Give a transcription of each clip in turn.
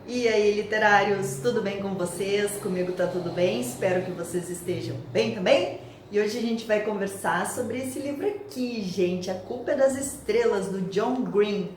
E aí, literários, tudo bem com vocês? Comigo tá tudo bem, espero que vocês estejam bem também. E hoje a gente vai conversar sobre esse livro aqui, gente, A Culpa é das Estrelas, do John Green.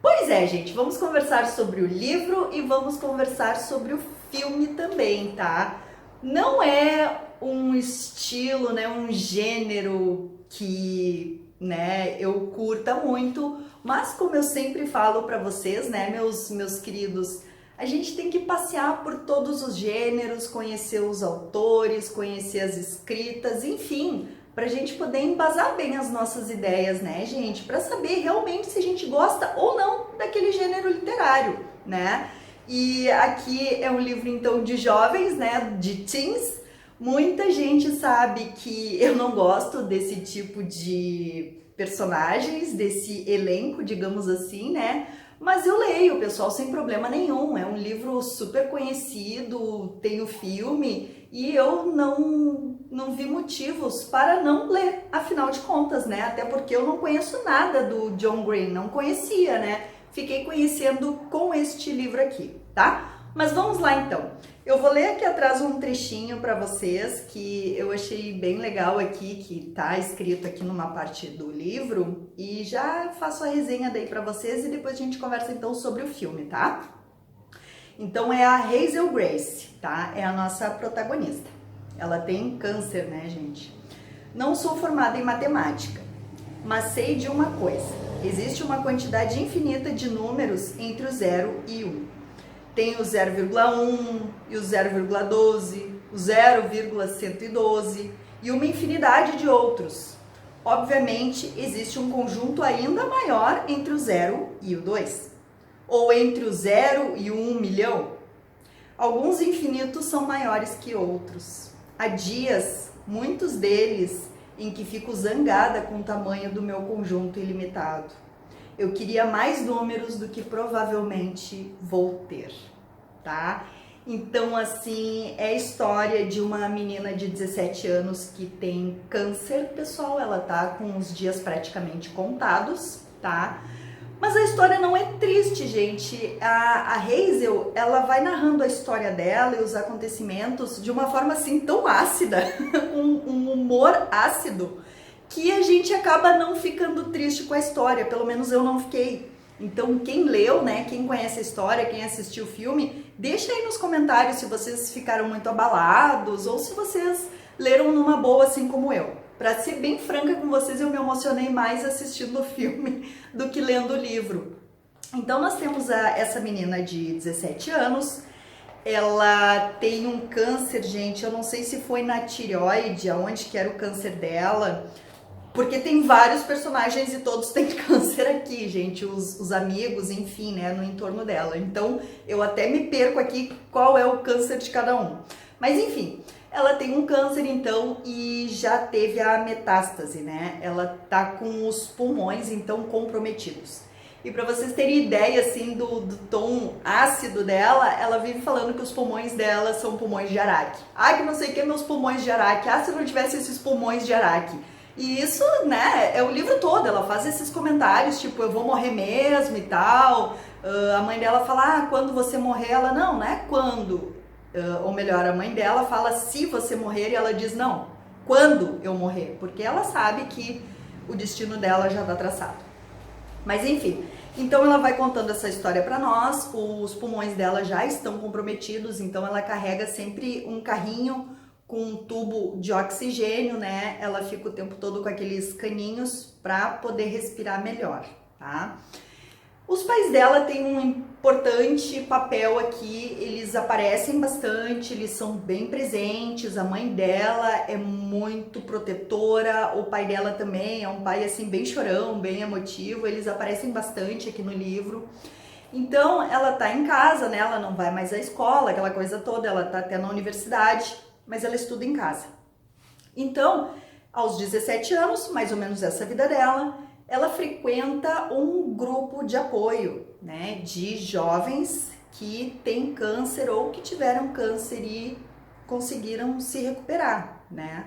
Pois é, gente, vamos conversar sobre o livro e vamos conversar sobre o filme também, tá? Não é um estilo, né, um gênero que, né, eu curta muito, mas como eu sempre falo para vocês, né, meus queridos, a gente tem que passear por todos os gêneros, conhecer os autores, conhecer as escritas, enfim, para a gente poder embasar bem as nossas ideias, né, gente? Para saber realmente se a gente gosta ou não daquele gênero literário, né? E aqui é um livro então de jovens, né, de teens. Muita gente sabe que eu não gosto desse tipo de personagens, desse elenco, digamos assim, né? Mas eu leio, pessoal, sem problema nenhum. É um livro super conhecido, tem o filme e eu não vi motivos para não ler, afinal de contas, né? Até porque eu não conheço nada do John Green, não conhecia, né? Fiquei conhecendo com este livro aqui, tá? Mas vamos lá então. Eu vou ler aqui atrás um trechinho para vocês que eu achei bem legal aqui, que tá escrito aqui numa parte do livro, e já faço a resenha daí para vocês e depois a gente conversa então sobre o filme, tá? Então é a Hazel Grace, tá? É a nossa protagonista. Ela tem câncer, né, gente? Não sou formada em matemática, mas sei de uma coisa. Existe uma quantidade infinita de números entre o 0 e 1. Tem o 0,1 e o 0,12, o 0,112 e uma infinidade de outros. Obviamente, existe um conjunto ainda maior entre o 0 e o 2, ou entre o 0 e o 1 milhão. Alguns infinitos são maiores que outros. Há dias, muitos deles, em que fico zangada com o tamanho do meu conjunto ilimitado. Eu queria mais números do que provavelmente vou ter, tá? Então, assim, é a história de uma menina de 17 anos que tem câncer, pessoal. Ela tá com os dias praticamente contados, tá? Mas a história não é triste, gente. A Hazel, ela vai narrando a história dela e os acontecimentos de uma forma assim tão ácida, com um humor ácido, que a gente acaba não ficando triste com a história, pelo menos eu não fiquei. Então quem leu, né, quem conhece a história, quem assistiu o filme, deixa aí nos comentários se vocês ficaram muito abalados ou se vocês leram numa boa assim como eu. Pra ser bem franca com vocês, eu me emocionei mais assistindo o filme do que lendo o livro. Então nós temos essa menina de 17 anos, ela tem um câncer, gente, eu não sei se foi na tireoide, aonde que era o câncer dela, porque tem vários personagens e todos têm câncer aqui, gente, os amigos, enfim, né, no entorno dela. Então, eu até me perco aqui qual é o câncer de cada um. Mas, enfim, ela tem um câncer, então, e já teve a metástase, né? Ela tá com os pulmões, então, comprometidos. E para vocês terem ideia, assim, do tom ácido dela, ela vive falando que os pulmões dela são pulmões de araque. Ai, que não sei o que, meus pulmões de araque. Ah, se eu não tivesse esses pulmões de araque. E isso, né, é o livro todo, ela faz esses comentários, tipo, eu vou morrer mesmo e tal. A mãe dela fala, ah, quando você morrer, ela, não é quando. Ou melhor, a mãe dela fala se você morrer e ela diz, não, quando eu morrer. Porque ela sabe que o destino dela já está traçado. Mas enfim, então ela vai contando essa história para nós, os pulmões dela já estão comprometidos, então ela carrega sempre um carrinho com um tubo de oxigênio, né? Ela fica o tempo todo com aqueles caninhos para poder respirar melhor, tá? Os pais dela têm um importante papel aqui, eles aparecem bastante, eles são bem presentes, a mãe dela é muito protetora, o pai dela também é um pai assim bem chorão, bem emotivo, eles aparecem bastante aqui no livro. Então ela tá em casa, né? Ela não vai mais à escola, aquela coisa toda, ela tá até na universidade, mas ela estuda em casa. Então, aos 17 anos, mais ou menos essa vida dela, ela frequenta um grupo de apoio, né, de jovens que têm câncer ou que tiveram câncer e conseguiram se recuperar, né?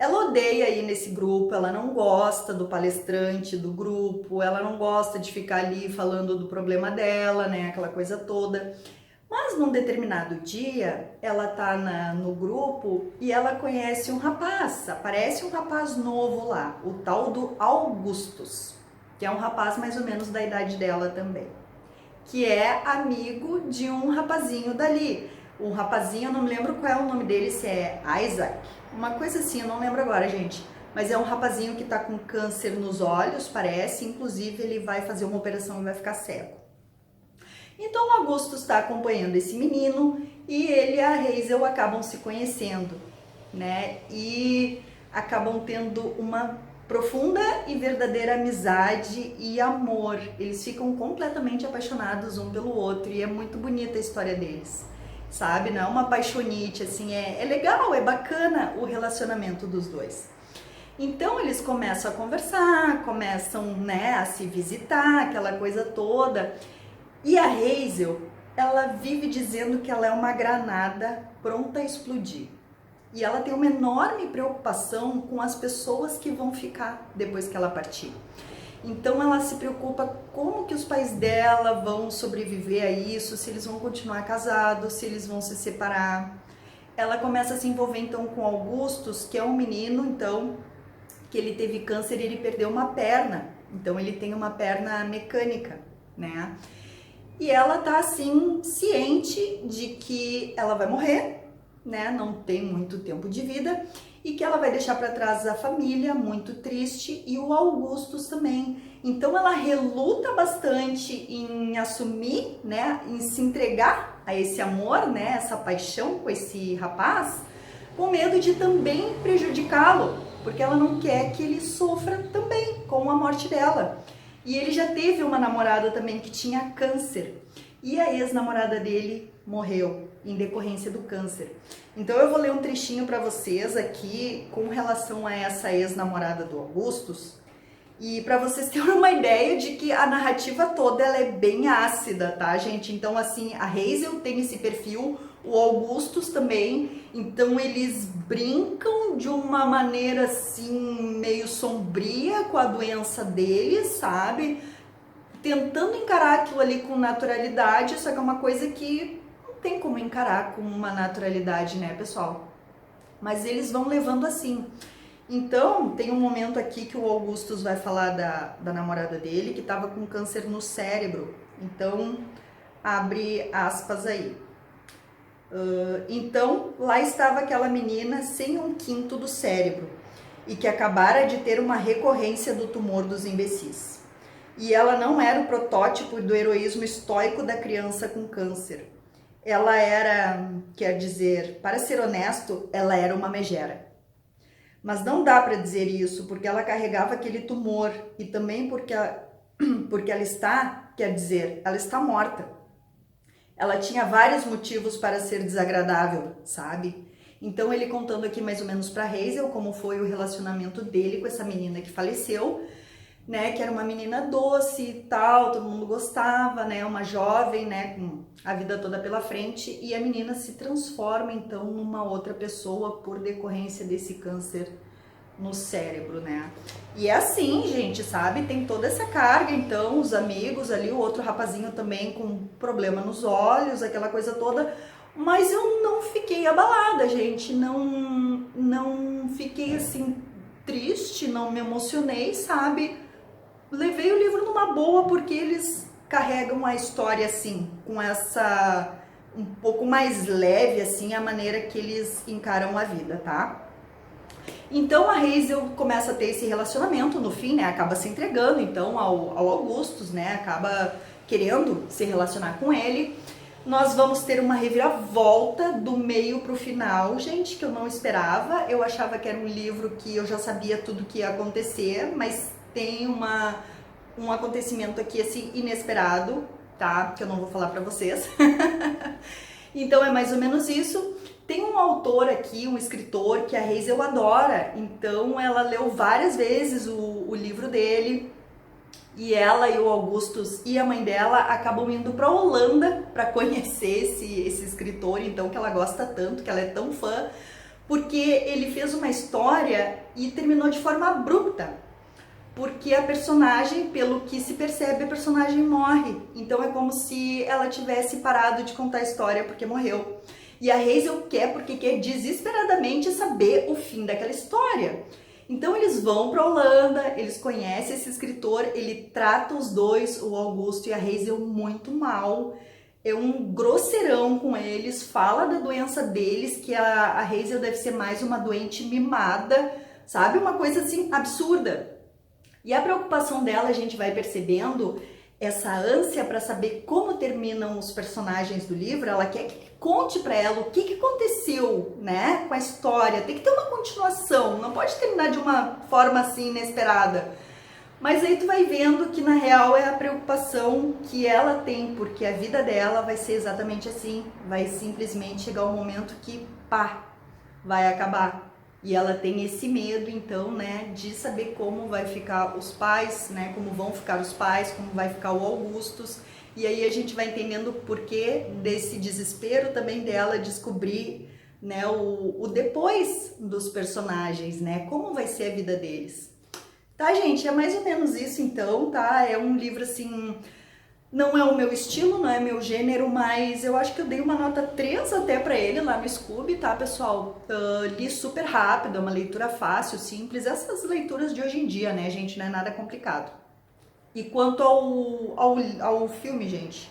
ela odeia ir nesse grupo, ela não gosta do palestrante do grupo, ela não gosta de ficar ali falando do problema dela, né, aquela coisa toda. Mas num determinado dia, ela tá no grupo e ela conhece um rapaz, aparece um rapaz novo lá, o tal do Augustus, que é um rapaz mais ou menos da idade dela também, que é amigo de um rapazinho dali. Um rapazinho, eu não me lembro qual é o nome dele, se é Isaac, uma coisa assim, eu não lembro agora, gente. Mas é um rapazinho que tá com câncer nos olhos, parece, inclusive ele vai fazer uma operação e vai ficar cego. Então o Augusto está acompanhando esse menino e ele e a Hazel acabam se conhecendo, né? E acabam tendo uma profunda e verdadeira amizade e amor. Eles ficam completamente apaixonados um pelo outro e é muito bonita a história deles, sabe? Não é uma paixonite, assim, é legal, é bacana o relacionamento dos dois. Então eles começam a conversar, começam, né, a se visitar, aquela coisa toda. E a Hazel, ela vive dizendo que ela é uma granada pronta a explodir. E ela tem uma enorme preocupação com as pessoas que vão ficar depois que ela partir. Então ela se preocupa como que os pais dela vão sobreviver a isso, se eles vão continuar casados, se eles vão se separar. Ela começa a se envolver então com Augustus, que é um menino, então, que ele teve câncer e ele perdeu uma perna. Então ele tem uma perna mecânica, né? E ela tá assim, ciente de que ela vai morrer, né? Não tem muito tempo de vida e que ela vai deixar para trás a família muito triste e o Augustus também. Então ela reluta bastante em assumir, né? Em se entregar a esse amor, né? Essa paixão com esse rapaz, com medo de também prejudicá-lo, porque ela não quer que ele sofra também com a morte dela. E ele já teve uma namorada também que tinha câncer. E a ex-namorada dele morreu em decorrência do câncer. Então eu vou ler um trechinho para vocês aqui com relação a essa ex-namorada do Augustus. E para vocês terem uma ideia de que a narrativa toda ela é bem ácida, tá, gente? Então assim, a Hazel tem esse perfil, o Augustus também, então eles brincam de uma maneira assim meio sombria com a doença deles, sabe? Tentando encarar aquilo ali com naturalidade, só que é uma coisa que não tem como encarar com uma naturalidade, né, pessoal? Mas eles vão levando assim. Então, tem um momento aqui que o Augustus vai falar da namorada dele, que estava com câncer no cérebro. Então, abre aspas aí. Então, lá estava aquela menina sem 1/5 do cérebro e que acabara de ter uma recorrência do tumor dos imbecis. E ela não era o protótipo do heroísmo estoico da criança com câncer. Ela era, quer dizer, para ser honesto, ela era uma megera. Mas não dá para dizer isso, porque ela carregava aquele tumor e também porque ela está, quer dizer, ela está morta. Ela tinha vários motivos para ser desagradável, sabe? Então ele contando aqui mais ou menos para Hazel como foi o relacionamento dele com essa menina que faleceu, né? Que era uma menina doce e tal, todo mundo gostava, né? Uma jovem, né? Com a vida toda pela frente e a menina se transforma então numa outra pessoa por decorrência desse câncer no cérebro, né? E é assim, gente, sabe? Tem toda essa carga, então, os amigos ali, o outro rapazinho também com problema nos olhos, aquela coisa toda. Mas eu não fiquei abalada, gente, não fiquei assim triste, não me emocionei, sabe? Levei o livro numa boa porque eles carregam a história assim, com essa um pouco mais leve assim, a maneira que eles encaram a vida, tá? Então a Hazel começa a ter esse relacionamento, no fim, né, acaba se entregando então ao Augustus, né, acaba querendo se relacionar com ele. Nós vamos ter uma reviravolta do meio pro final, gente, que eu não esperava. Eu achava que era um livro que eu já sabia tudo que ia acontecer, mas tem um acontecimento aqui assim inesperado, tá? Que eu não vou falar pra vocês. Então é mais ou menos isso. Tem um autor aqui, um escritor que a Hazel adora, então ela leu várias vezes o livro dele e ela e o Augustus e a mãe dela acabam indo para Holanda para conhecer esse escritor, então que ela gosta tanto, que ela é tão fã, porque ele fez uma história e terminou de forma abrupta. Porque a personagem, pelo que se percebe, a personagem morre. Então é como se ela tivesse parado de contar a história porque morreu. E a Hazel quer, porque quer desesperadamente saber o fim daquela história. Então eles vão para Holanda, eles conhecem esse escritor, ele trata os dois, o Augusto e a Hazel, muito mal. É um grosseirão com eles, fala da doença deles, que a Hazel deve ser mais uma doente mimada, sabe? Uma coisa assim absurda. E a preocupação dela, a gente vai percebendo essa ânsia para saber como terminam os personagens do livro. Ela quer que conte para ela o que aconteceu, né, com a história. Tem que ter uma continuação, não pode terminar de uma forma assim inesperada. Mas aí tu vai vendo que na real é a preocupação que ela tem, porque a vida dela vai ser exatamente assim. Vai simplesmente chegar um momento que, pá, vai acabar. E ela tem esse medo, então, né, de saber como vai ficar os pais, né, como vão ficar os pais, como vai ficar o Augustus. E aí a gente vai entendendo o porquê desse desespero também dela descobrir, né, o depois dos personagens, né, como vai ser a vida deles. Tá, gente? É mais ou menos isso, então, tá? É um livro, assim, não é o meu estilo, não é meu gênero, mas eu acho que eu dei uma nota 3 até pra ele lá no Scoob, tá, pessoal? Li super rápido, é uma leitura fácil, simples, essas leituras de hoje em dia, né, gente? Não é nada complicado. E quanto ao filme, gente,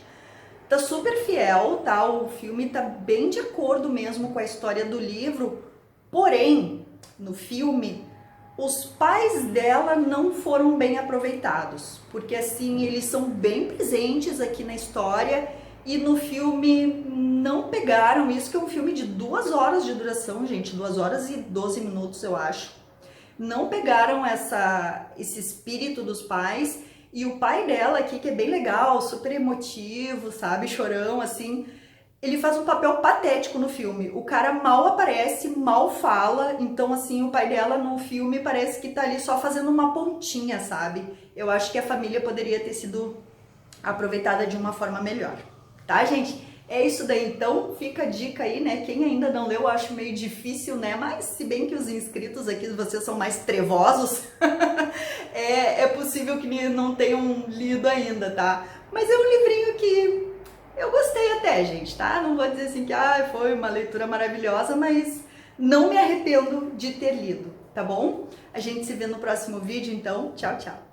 tá super fiel, tá? O filme tá bem de acordo mesmo com a história do livro, porém, no filme, os pais dela não foram bem aproveitados, porque assim, eles são bem presentes aqui na história e no filme não pegaram isso, que é um filme de 2 horas de duração, gente, 2 horas e 12 minutos, eu acho. Não pegaram esse espírito dos pais, e o pai dela aqui, que é bem legal, super emotivo, sabe, chorão, assim, ele faz um papel patético no filme. O cara mal aparece, mal fala, então assim, o pai dela no filme parece que tá ali só fazendo uma pontinha, sabe? Eu acho que a família poderia ter sido aproveitada de uma forma melhor. Tá, gente? É isso daí, então, fica a dica aí, né? Quem ainda não leu, eu acho meio difícil, né? Mas se bem que os inscritos aqui, vocês são mais trevosos, é possível que não tenham lido ainda, tá? Mas é um livrinho que eu gostei até, gente, tá? Não vou dizer assim que foi uma leitura maravilhosa, mas não me arrependo de ter lido, tá bom? A gente se vê no próximo vídeo, então, tchau, tchau!